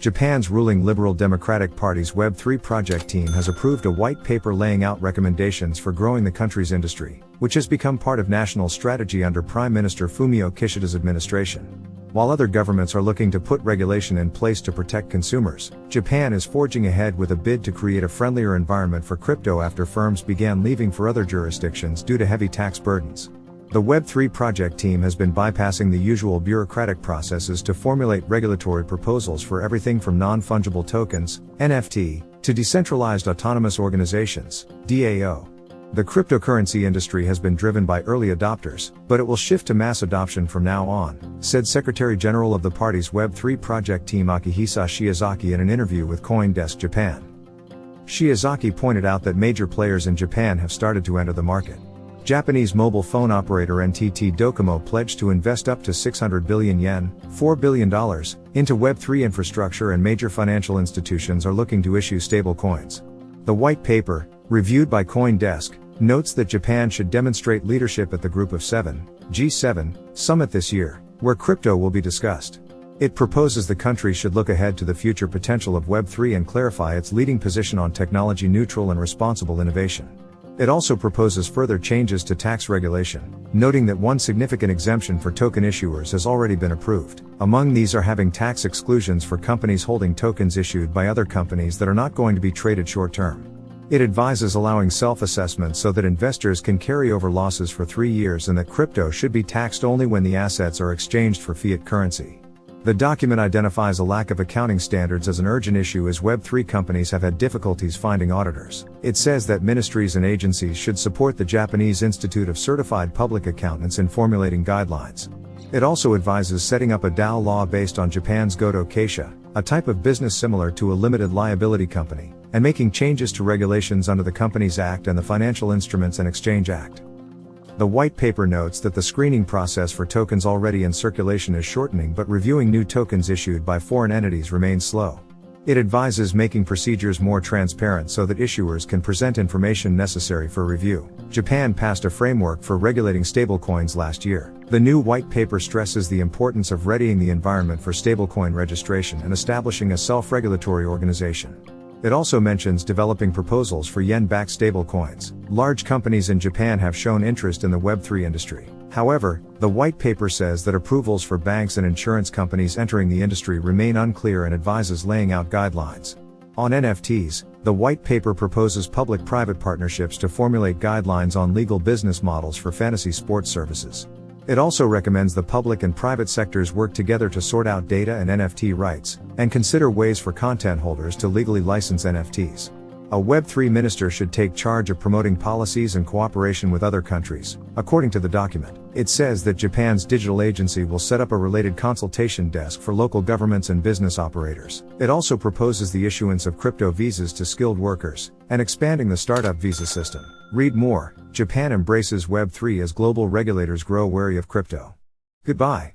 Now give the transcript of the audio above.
Japan's ruling Liberal Democratic Party's Web3 project team has approved a white paper laying out recommendations for growing the country's industry, which has become part of national strategy under Prime Minister Fumio Kishida's administration. While other governments are looking to put regulation in place to protect consumers, Japan is forging ahead with a bid to create a friendlier environment for crypto after firms began leaving for other jurisdictions due to heavy tax burdens. The Web3 project team has been bypassing the usual bureaucratic processes to formulate regulatory proposals for everything from non-fungible tokens, NFT, to decentralized autonomous organizations, DAO. The cryptocurrency industry has been driven by early adopters, but it will shift to mass adoption from now on, said Secretary General of the party's Web3 project team Akihisa Shiozaki in an interview with CoinDesk Japan. Shiozaki pointed out that major players in Japan have started to enter the market. Japanese mobile phone operator NTT Docomo pledged to invest up to 600 billion yen, $4 billion, into Web3 infrastructure, and major financial institutions are looking to issue stable coins. The white paper, reviewed by CoinDesk, notes that Japan should demonstrate leadership at the Group of Seven, G7, summit this year, where crypto will be discussed. It proposes the country should look ahead to the future potential of Web3 and clarify its leading position on technology-neutral and responsible innovation. It also proposes further changes to tax regulation, noting that one significant exemption for token issuers has already been approved. Among these are having tax exclusions for companies holding tokens issued by other companies that are not going to be traded short-term. It advises allowing self-assessment so that investors can carry over losses for 3 years, and that crypto should be taxed only when the assets are exchanged for fiat currency. The document identifies a lack of accounting standards as an urgent issue as Web3 companies have had difficulties finding auditors. It says that ministries and agencies should support the Japanese Institute of Certified Public Accountants in formulating guidelines. It also advises setting up a DAO law based on Japan's Goto Keisha, a type of business similar to a limited liability company, and making changes to regulations under the Companies Act and the Financial Instruments and Exchange Act. The white paper notes that the screening process for tokens already in circulation is shortening, but reviewing new tokens issued by foreign entities remains slow. It advises making procedures more transparent so that issuers can present information necessary for review. Japan passed a framework for regulating stablecoins last year. The new white paper stresses the importance of readying the environment for stablecoin registration and establishing a self-regulatory organization. It also mentions developing proposals for yen-backed stablecoins. Large companies in Japan have shown interest in the Web3 industry. However, the white paper says that approvals for banks and insurance companies entering the industry remain unclear and advises laying out guidelines. On NFTs, the white paper proposes public-private partnerships to formulate guidelines on legal business models for fantasy sports services. It also recommends the public and private sectors work together to sort out data and NFT rights, and consider ways for content holders to legally license NFTs. A Web3 minister should take charge of promoting policies and cooperation with other countries, according to the document. It says that Japan's digital agency will set up a related consultation desk for local governments and business operators. It also proposes the issuance of crypto visas to skilled workers, and expanding the startup visa system. Read more. Japan embraces Web3 as global regulators grow wary of crypto. Goodbye.